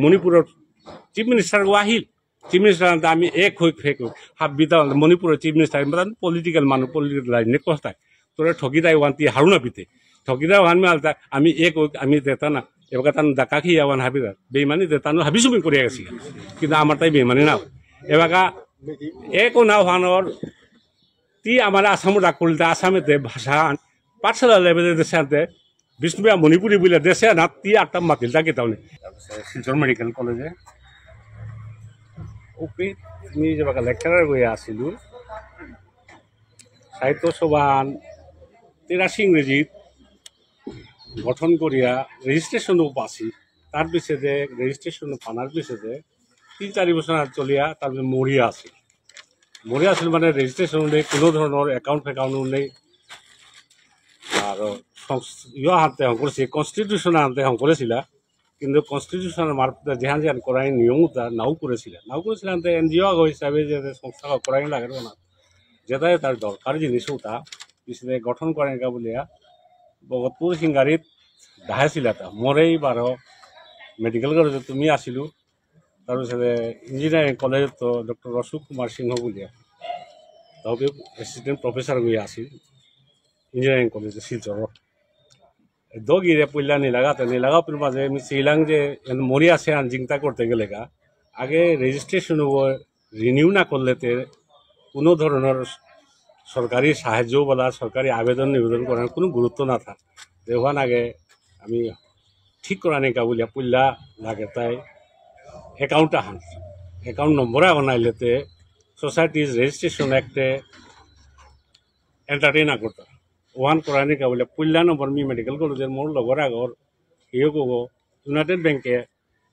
মণিপুরের chief minister আহিল chief minister আমি এক হয়ে ফেক হাবিতা মণিপুরের চিফ মিনিস্টার পলিটিক্যাল মানুষ পলিটিক্যাল লাইনে কস্তায় তোরা ঠকি দেয় ওয়ান্তি হারুনা পিতে ঠকি দেয় ওয়ান আলতা আমি এক আমি দেতা না এবার তার ডাকা খেয়ে ওয়ান হাবি বেমানি দেতানো হাবি সুবি করে গেছি কিন্তু আমার তাই বেমানি না এবার একও না হওয়ানোর তি আমার আসামত আকলতে আসামেতে ভাষা পাঠশালা লেভেলে দেশে আনতে বিষ্ণুবিয়া মণিপুরি বলে দেশে না তি আটটা মাতিল তাকে তাহলে শিলচর মেডিকেল কলেজে ওপি আমি যেবা লেকচারার গিয়ে আসিল সাহিত্য সভান 83 ইংরেজিত গঠন করিয়া রেজিস্ট্রেশনও পাছি তার পিছনে রেজিস্ট্রেশন পানার পিছনে 3-4 বছর চলিয়া তারপরে মরিয়া আছিল মানে রেজিস্ট্রেশন নেই কোনো ধরনের একাউন্ট নেই আর ইয়ে হাতে করেছে কনস্টিটিউশন হাতে করেছিল কিন্তু কনস্টিটিউশনের মারফতে যেহান যেহান করাই নিয়মতা নাও করেছিলেন এনজিও হিসাবে যে সংস্থা করাই লাগে না যেটা তার দরকার জিনিসও তা পিছনে গঠন করেন কা বলিয়া ভগতপুর সিঙ্গারিত দেখাইছিল তা মরেই বারো মেডিকেল কলেজে তুমি আসিলো তারপরে ইঞ্জিনিয়ারিং কলেজ তো ডক্টর অশোক কুমার সিংহ বলিয়া তবে এসিস্ট্যান্ট প্রফেসর গিয়ে আসিল ইঞ্জিনিয়ারিং কলেজে শিলচর দগিরে পইলা নীলাগাঁওর মাঝে আমি চাইলাম যে মরি আছে আন চিন্তা করতে গেলে আগে রেজিস্ট্রেশন রিনিউ না করলেতে কোনো ধরনের সরকারি সাহায্য বলা সরকারি আবেদন নিবেদন করার কোনো গুরুত্ব না থাক দেওয়ান আগে আমি ঠিক করা নেই বলিয়া পইলা লাগে তাই অ্যাকাউন্ট আহান অ্যাকাউন্ট নম্বর বানাইলেতে সোসাইটিজ রেজিস্ট্রেশন অ্যাক্টে এন্টারটেইন না করতে ওয়ান করা নেই বলে পইলা নম্বর মি মেডিকেল কলেজের মোর লগর আগর ইয়ে কব ইউনাইটেড ব্যাংকে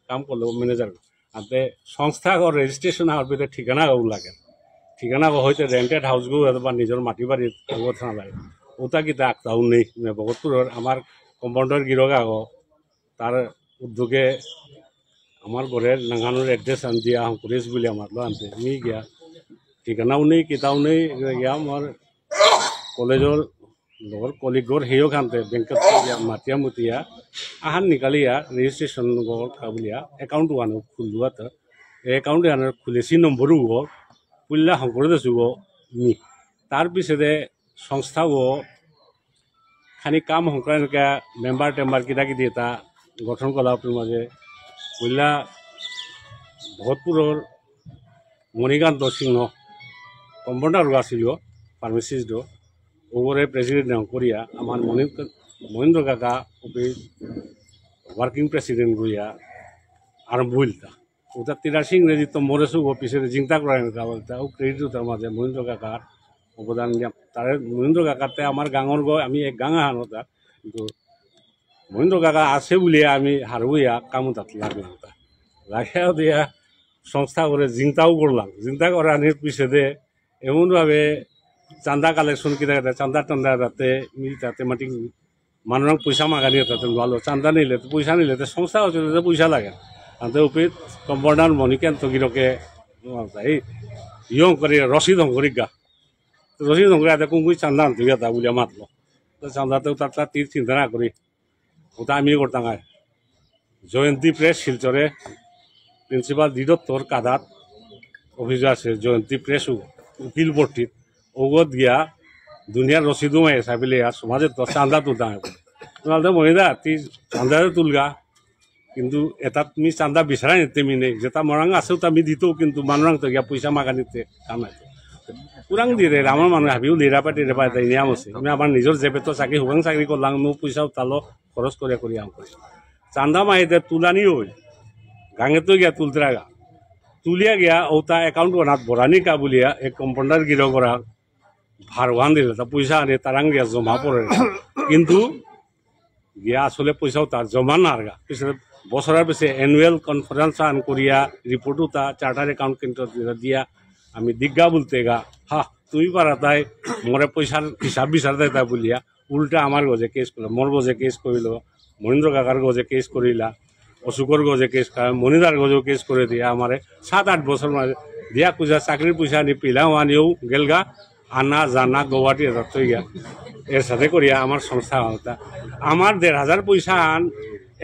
কাম করলো ম্যানেজার আনতে সংস্থা আগর রেজিস্ট্রেশন হওয়ার ভিতরে ঠিকানা আগও লাগে ঠিকানা হয়তো রেন্টেড হাউস গো বা নিজের মাটি বাড়ির কথা না লাগে ওটা কিতা আঁকতাও নেই ভগতপুরের আমার কম্পাউন্ডার গিরক আগ তার উদ্যোগে আমার ঘরের নাঙানোর এড্রেস আন দিয়া করেছ বলে আমার লো আনতে মি গিয়া ঠিকানাও নেই কিতাও নেই গিয়া আমার কলেজের লগর কলিগর হেয়ক আনতে বেংকত মাতিয়া মুতিয়া আহান নিকালিয়া রেজিস্ট্রেশন কাবুলিয়া একাউন্ট ওয়ান খুলুয়া তো একাউন্ট আনার খুলেছি নম্বরও পুল্লা করে দিছো মি তার পিছনে সংস্থাও খানি কাম সংক্রান্ত মেম্বার টেম্বার কিতা কিতি এটা গঠন করা মাঝে পুল্লা ভগতপুরের মণিকান্ত সিংহ কম্পাউন্ডার আছিল ফার্মাসিস্ট ওরে প্রেসিডেন্ট করিয়া আমার মহেন্দ্র কাকা অফিস ওয়ার্কিং প্রেসিডেন্ট করিয়া আরম্ভ হইলতা ওটা 83 ইংরেজি তো মরেছু অফিসে চিন্তা করেন বলতা ও ক্রেডিট তার মাঝে মহেন্দ্র কাকার অবদান তার মহেন্দ্র কাকাতে আমার গাঁর আমি এক গাঁ আহানো তার কিন্তু মহেন্দ্র কাকা আছে বলিয়া আমি হারুইয়া কামো তাত লাগলাম তা লাগিয়া দিয়া সংস্থা করে চিন্তাও করলাম চিন্তা করার পিছনে এমনভাবে চান্দা কালেকশন কিনা চান্দা টান্দা তাতে তাতে মাটি মানুষ পয়সা মাগানি তাতে ভালো চান্দা নিলে পয়সা নিলে সংস্থা হচ্ছে পয়সা লাগে আনতে উপীত কম্পাউন্ডার মণিকান্ত গিরকে এই ইয়ং করে রসিদ হংকরি গা রসিদ হংকরি আতে কুমকুই চান্দা আনতে গা তা বলিয়া মাতলো চান্দাতেও তার তীর চিন্তা না করি ওটা আমি করতাম জয়ন্তী প্রেস শিলচরে প্রিন্সিপাল দিদত্তর কাদাত অফিস আছে জয়ন্তী প্রেস উকিল ভর্তিত ওগত গিয়া দুনিয়ার রসিদও মাই চাইলে সমাজে তো চান্দা তুলতাম তোমাদের মহিলা তুই চান্দারে তুলগা কিন্তু এটা তুমি চান্দা বিচারা নিতে মিনে যেটা মরাং আছেও আমি দিতেও কিন্তু মানুষ তো গিয়া পয়সা মাগা নিতে কাম নাই কুরাং দিয়ে আমার মানুষ হাবিও লিরা পাই টেরা পাই তাই নিয়ম আছে আমি আমার নিজের জেবে তো চাকরি হুবাং চাকরি করলাম মোৰ পয়সা তালো খরচ করে আম করি চান্দা মাহিতে তুলানি হই গাঙে তো গিয়া তুলতে গা তুলিয়া গিয়া ওটা একাউন্ট বানাত বরানি কা বলিয়া এক কম্পাউন্ডার গির করা ভার ওয়ান দিলে তা পয়সা আনে তারাং গিয়া জমা পড়ে কিন্তু গিয়া আসলে পয়সাও তার জমা না আর গা পিছনে বছরের পিছে এনুয়াল কনফারেন্স আন করিয়া রিপোর্টও তা চার্টার অ্যাকাউন্টেন্ট দিয়া আমি দিগ্গা বলতে গা হা তুই পারা তাই মরে পয়সার হিসাব বিচার দেয় তা বলিয়া উল্টা আমার গজে কেস করল মোর গজে কেস করিল মহেন্দ্র কাকার গজে কেস করিলা অশোকর গজে কেস মনিদার গজেও কেস করে দিয়া আমারে 7-8 বছর মাঝে দিয়া পয়সা চাকরির পয়সা আনি পিলাও আনিও গেলগা আনা জানা গৌহাটি থই গিয়া এর সাথে করিয়া আমার সংস্থা হতা আমার 1,500 পয়সা আন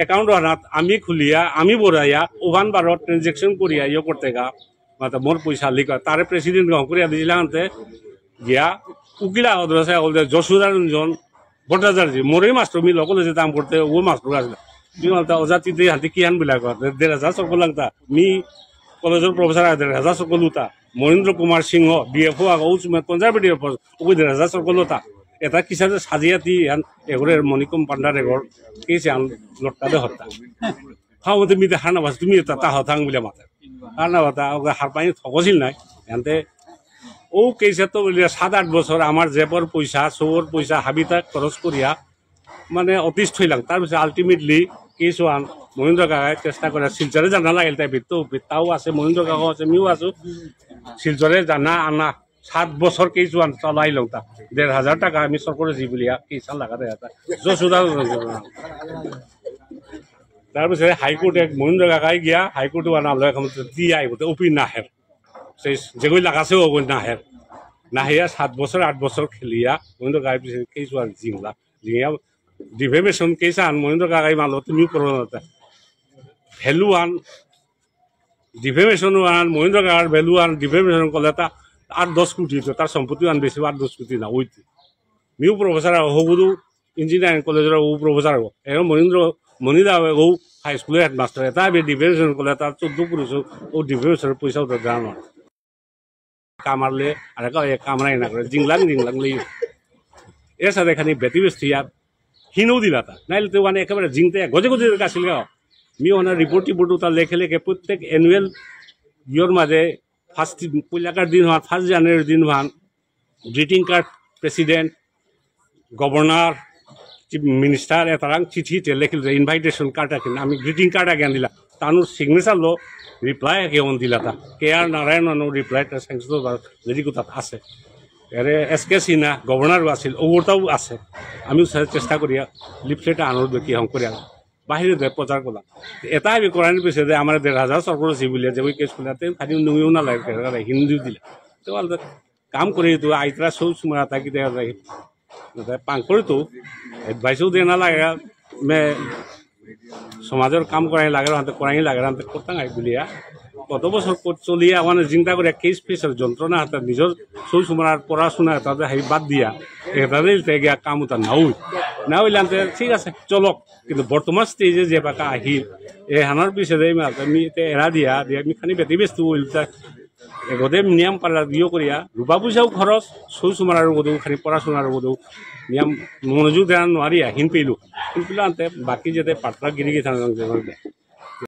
একাউন্ট হানাত আমি খুলিয়া আমি বড়াইয়া ওভান বারত ট্রানজেকশন করিয়া ইয়ে করতে গা মানে মোর পয়সা লিখা তারে প্রেসিডেন্ট গ্রহণ করিয়া দিয়েছিলাম গিয়া উকিলা অদ্রসা বলতে যশোদারঞ্জন ভট্টাচার্য মোরে মাস্টার মি লগলে যে দাম করতে ও মাস্টার আসলে মি মালতা অজাতিতে হাতে কি আন বিলাক 1,500 সকল লাগতা মি কলেজের প্রফেসর 1,500 সকল উতা মহেন্দ্র কুমার সিংহ ডিএফও আগো উচমে কনজারভেটিভ ওই 1,500 সকল উতা এটা কিসা সাজিয়াতি এগরের মনিকম পান্ডার এগর কেসে আন লটকাতে হত্যা হাও তুমি হার নাবাস তুমি তা হতাং বলে মাথা হার নাবাতা হার পানি থকছিল নাই এনতে ও কেসে তো 7-8 বছর আমার জেপর পয়সা সৌর পয়সা হাবিতা খরচ করিয়া মানে অতিষ্ঠ হইলাম তারপরে আলটিমেটলি কেস ওয়ান মহেন্দ্র কাকায় চেষ্টা করে শিলচরে জানা লাগিল তাই তাও আছে মহেন্দ্র কাকাও আছে মিও আছো শিলচরে জানা আনা 7 বছর কেস ওয়ান চলাইলাম তা 1,500 টাকা আমি সরকারে জি বলিয়া কেস লাগাতে যশোদা তারপরে হাইকোর্টে মহেন্দ্র কাকায় গিয়া হাইকোর্টে আনালো এখন দি আইব উপিল নাহের সেই যেগুলি লাগাছেও ওগুলি নাহিয়া 7 বছর 8 বছর খেলিয়া মহেন্দ্র কাকায় পিছিয়ে কেস ওয়ান জিংলা জিঙিয়া ডিফেমেশন কেস আন মহেন্দ্র কাকাই মালো তুমি করো না ভ্যালু আন ডিফেমেশন আন মহেন্দ্র কাকার ভ্যালু আন ডিফেমেশন করলে তা 8-10 কোটি তার সম্পত্তি আন বেশি 8-10 কোটি না ওইটি মিউ প্রফেসর হবুদু ইঞ্জিনিয়ারিং কলেজের ও প্রফেসর হব এখন মনিদা ও হাই স্কুলের হেডমাস্টার এটা ডিফেমেশন করলে তার 14 কোটি ও ডিফেমেশনের পয়সা ওটা দেওয়া নয় কামারলে আর কামরাই না করে জিংলাং এর সাথে এখানে ব্যতিব্যস্ত হিনও দিলা তা নাইলে তো মানে একেবারে জিংতে গজে গজে কাছিল মি ওনার রিপোর্ট তার লেখে প্রত্যেক এনুয়াল ইয়র মাঝে ফার্স্ট পয়লাকার দিন হওয়ার 1 জানুয়ারির দিন হওয়ান greeting card president governor chief minister এতারাং চিঠিতে লেখিল ইনভাইটেশন কার্ড রাখেন আমি গ্রিটিং কার্ড আগে দিলা তানোর সিগনেচার লো রিপ্লাই আগে দিলা তা কে আর নারায়ণ রিপ্লাইটা স্যাংশন যদি কোথাও আছে এরে এসকে সিনহা গভর্নরও আছিল ওটাও আছে আমিও চেষ্টা করিয়া লিফলেট আনোর দেখি হং করিয়া বাহিরে প্রচার করলাম এটা আমি করার পিছে যে আমার 1,500 সরকার বলে যে ওই কেস করলে খালি নুইও না লাগে হিন্দিও দিলে তো কাম করি তো আইতরা সৌ সময় থাকি দেওয়া যায় পাং করে তো এডভাইসও দিয়ে না লাগে সমাজের কাম করাই লাগে করাই লাগে করতাম আই বলিয়া কত বছর চলিয়া মানে চিন্তা করে কেস ফেসের যন্ত্রণা হাতে নিজের সৌ সময় পড়াশোনা তাদের হাই বাদ দিয়া এটাতে গিয়া কাম ওটা না হইলে ঠিক আছে চলক কিন্তু বর্তমান স্টেজে যে বাকা আহিল এই হানার পিছিয়ে আমি এরা দিয়া আমি খানি ব্যতিব্যস্ত হইলতা এগোদে নিয়ম পালা ইয়ে করিয়া রূপা পয়সাও খরচ সৌ সময় বোধও খানি পড়াশোনার বোধও নিয়ম মনোযোগ দেওয়া নোৱাৰিয়া হিন পেলো বাকি যাতে পাটলা গিৰি গিয়ে